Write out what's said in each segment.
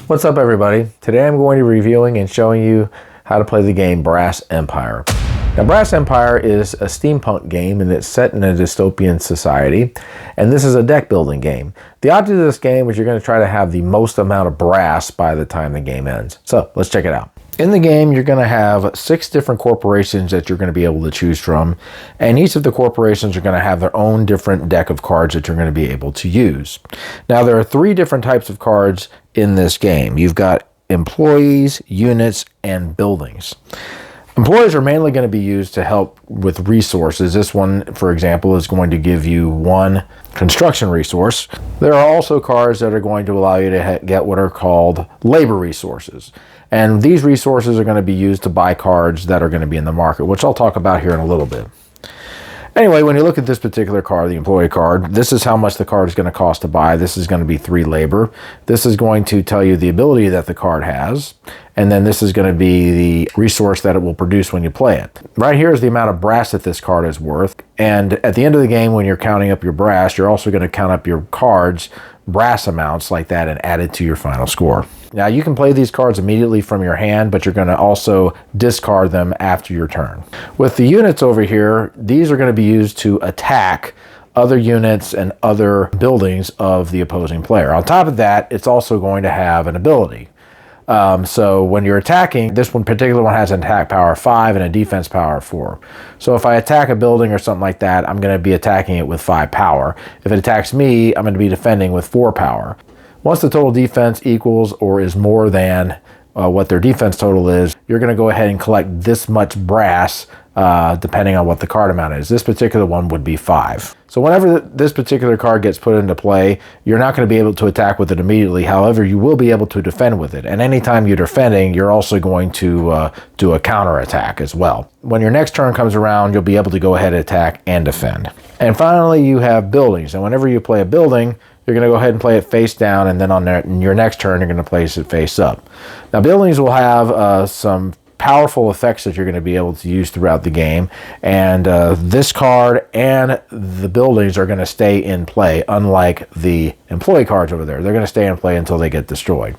What's up, everybody? Today I'm going to be reviewing and showing you how to play the game Brass Empire. Now, Brass Empire is a steampunk game and it's set in a dystopian society, and this is a deck building game. The object of this game is you're going to try to have the most amount of brass by the time the game ends. So let's check it out. In the game, you're going to have 6 different corporations that you're going to be able to choose from, and each of the corporations are going to have their own different deck of cards that you're going to be able to use. Now, there are 3 different types of cards in this game. You've got employees, units, and buildings. Employees are mainly going to be used to help with resources. This one, for example, is going to give you 1 construction resource. There are also cards that are going to allow you to get what are called labor resources. And these resources are going to be used to buy cards that are going to be in the market, which I'll talk about here in a little bit. Anyway, when you look at this particular card, the employee card, this is how much the card is going to cost to buy. This is going to be 3 labor. This is going to tell you the ability that the card has. And then this is going to be the resource that it will produce when you play it. Right here is the amount of brass that this card is worth. And at the end of the game, when you're counting up your brass, you're also going to count up your cards, brass amounts like that, and add it to your final score. Now, you can play these cards immediately from your hand, but you're going to also discard them after your turn. With the units over here, these are going to be used to attack other units and other buildings of the opposing player. On top of that, it's also going to have an ability. So when you're attacking, this one particular one has an attack power of 5 and a defense power of 4. So if I attack a building or something like that, I'm going to be attacking it with 5 power. If it attacks me, I'm going to be defending with 4 power. Once the total defense equals or is more than what their defense total is, you're going to go ahead and collect this much brass depending on what the card amount is. This particular one would be 5. So whenever this particular card gets put into play, you're not going to be able to attack with it immediately. However, you will be able to defend with it. And anytime you're defending, you're also going to do a counter attack as well. When your next turn comes around, you'll be able to go ahead and attack and defend. And finally, you have buildings. And whenever you play a building, you're going to go ahead and play it face down, and then on your next turn, you're going to place it face up. Now, buildings will have some powerful effects that you're going to be able to use throughout the game, and this card and the buildings are going to stay in play, unlike the employee cards over there. They're going to stay in play until they get destroyed.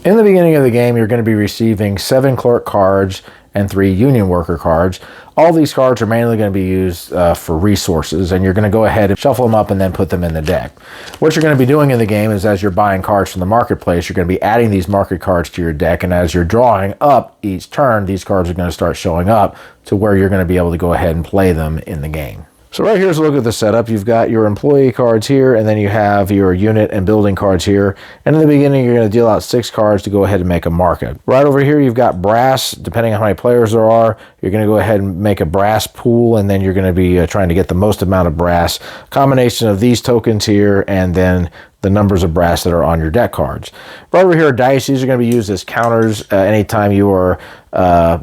In the beginning of the game, you're going to be receiving 7 clerk cards and 3 union worker cards. All these cards are mainly going to be used for resources, and you're going to go ahead and shuffle them up and then put them in the deck. What you're going to be doing in the game is, as you're buying cards from the marketplace, you're going to be adding these market cards to your deck, and as you're drawing up each turn, these cards are going to start showing up to where you're going to be able to go ahead and play them in the game. So right here's a look at the setup. You've got your employee cards here, and then you have your unit and building cards here. And in the beginning, you're going to deal out 6 cards to go ahead and make a market. Right over here, you've got brass. Depending on how many players there are, you're going to go ahead and make a brass pool, and then you're going to be trying to get the most amount of brass. Combination of these tokens here, and then the numbers of brass that are on your deck cards. Right over here are dice. These are going to be used as counters. Anytime you are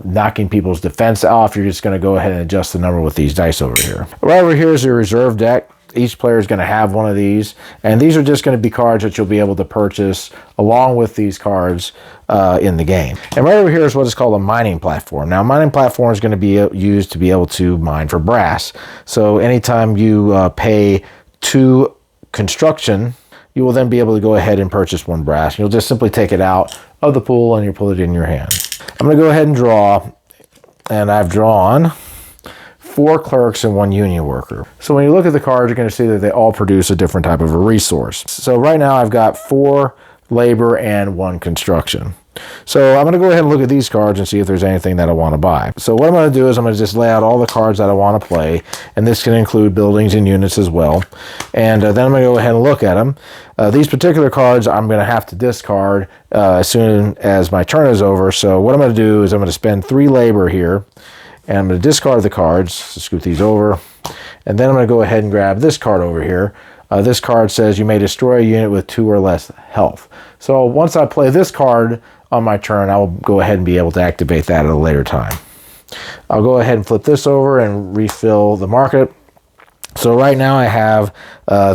knocking people's defense off, you're just going to go ahead and adjust the number with these dice over here. Right over here is your reserve deck. Each player is going to have one of these, and these are just going to be cards that you'll be able to purchase along with these cards in the game. And right over here is what is called a mining platform. Now, a mining platform is going to be used to be able to mine for brass. So anytime you pay 2 construction, you will then be able to go ahead and purchase 1 brass. You'll just simply take it out of the pool and you pull it in your hand. I'm going to go ahead and draw, and I've drawn 4 clerks and 1 union worker. So when you look at the cards, you're going to see that they all produce a different type of a resource. So right now I've got 4 labor and 1 construction. So I'm going to go ahead and look at these cards and see if there's anything that I want to buy. So what I'm going to do is I'm going to just lay out all the cards that I want to play, and this can include buildings and units as well. And then I'm going to go ahead and look at them. These particular cards I'm going to have to discard as soon as my turn is over. So what I'm going to do is I'm going to spend 3 labor here, and I'm going to discard the cards. So scoot these over, and then I'm going to go ahead and grab this card over here. This card says you may destroy a unit with 2 or less health. So once I play this card on my turn, I will go ahead and be able to activate that at a later time. I'll go ahead and flip this over and refill the market. So right now I have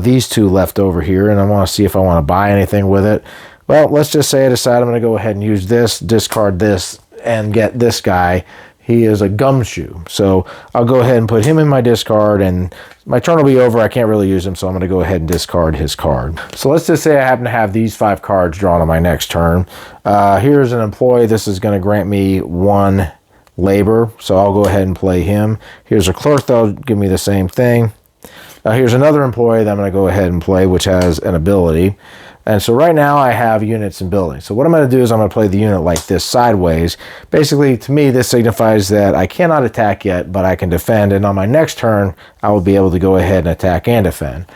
these 2 left over here, and I want to see if I want to buy anything with it. Well, let's just say I decide I'm going to go ahead and use this, discard this, and get this guy he is a gumshoe. So I'll go ahead and put him in my discard, and my turn will be over. I can't really use him, so I'm going to go ahead and discard his card. So let's just say I happen to have these 5 cards drawn on my next turn. Here's an employee. This is going to grant me 1 labor, so I'll go ahead and play him. Here's a clerk that'll give me the same thing. Here's another employee that I'm going to go ahead and play, which has an ability. And so right now I have units and buildings. So what I'm going to do is I'm going to play the unit like this sideways. Basically, to me, this signifies that I cannot attack yet, but I can defend. And on my next turn, I will be able to go ahead and attack and defend.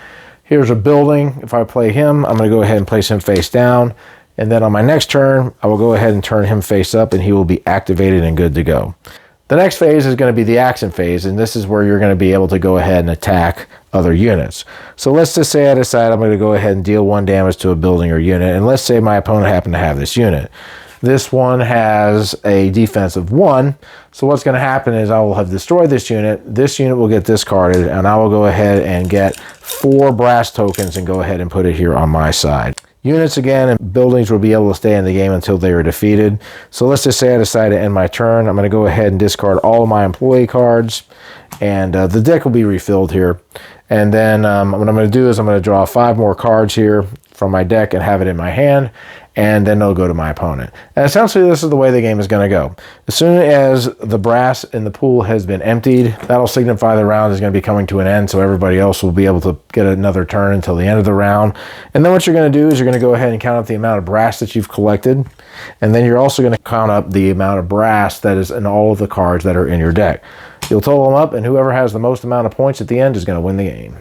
Here's a building. If I play him, I'm going to go ahead and place him face down. And then on my next turn, I will go ahead and turn him face up, and he will be activated and good to go. The next phase is going to be the action phase, and this is where you're going to be able to go ahead and attack other units. So let's just say I decide I'm going to go ahead and deal 1 damage to a building or unit, and let's say my opponent happened to have this unit. This one has a defense of 1, so what's going to happen is I will have destroyed this unit will get discarded, and I will go ahead and get 4 brass tokens and go ahead and put it here on my side. Units again and buildings will be able to stay in the game until they are defeated. So let's just say I decide to end my turn. I'm going to go ahead and discard all of my employee cards, and the deck will be refilled here. And then what I'm going to do is I'm going to draw 5 more cards here from my deck and have it in my hand, and then they'll go to my opponent. And essentially this is the way the game is going to go. As soon as the brass in the pool has been emptied, that'll signify the round is going to be coming to an end, so everybody else will be able to get another turn until the end of the round. And then what you're going to do is you're going to go ahead and count up the amount of brass that you've collected, and then you're also going to count up the amount of brass that is in all of the cards that are in your deck. You'll total them up, and whoever has the most amount of points at the end is going to win the game.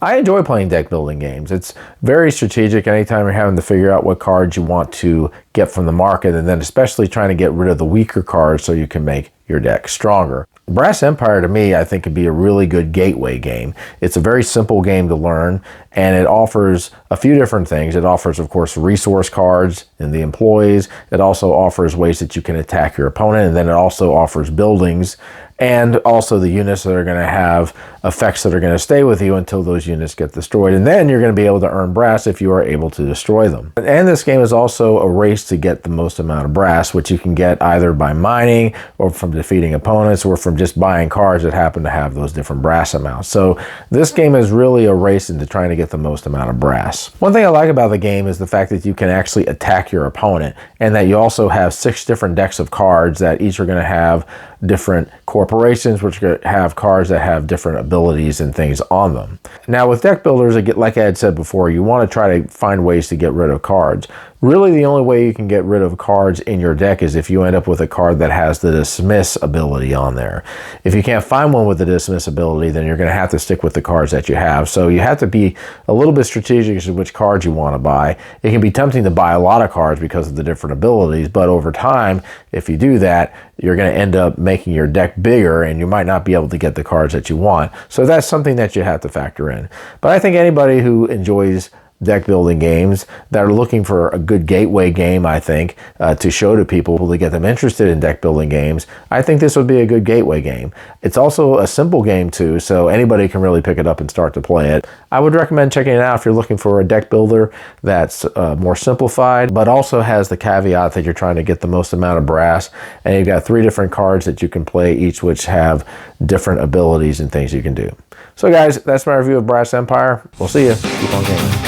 I enjoy playing deck building games. It's very strategic anytime you're having to figure out what cards you want to get from the market, and then especially trying to get rid of the weaker cards so you can make your deck stronger. Brass Empire, to me, I think could be a really good gateway game. It's a very simple game to learn, and it offers a few different things. It offers, of course, resource cards and the employees. It also offers ways that you can attack your opponent, and then it also offers buildings and also the units that are going to have effects that are going to stay with you until those units get destroyed. And then you're going to be able to earn brass if you are able to destroy them. And this game is also a race to get the most amount of brass, which you can get either by mining or from defeating opponents or from just buying cards that happen to have those different brass amounts. So this game is really a race into trying to get the most amount of brass. One thing I like about the game is the fact that you can actually attack your opponent, and that you also have 6 different decks of cards that each are going to have different corporations, which have cards that have different abilities and things on them. Now with deck builders, like I had said before, you want to try to find ways to get rid of cards. Really the only way you can get rid of cards in your deck is if you end up with a card that has the dismiss ability on there. If you can't find one with the dismiss ability, then you're going to have to stick with the cards that you have. So you have to be a little bit strategic as to which cards you want to buy. It can be tempting to buy a lot of cards because of the different abilities, but over time, if you do that, you're going to end up making your deck bigger, and you might not be able to get the cards that you want. So that's something that you have to factor in. But I think anybody who enjoys deck building games that are looking for a good gateway game, I think, to show to people to get them interested in deck building games, I think this would be a good gateway game. It's also a simple game too, so anybody can really pick it up and start to play it. I would recommend checking it out if you're looking for a deck builder that's more simplified, but also has the caveat that you're trying to get the most amount of brass, and you've got 3 different cards that you can play, each which have different abilities and things you can do. So guys, that's my review of Brass Empire. We'll see you. Keep on gaming.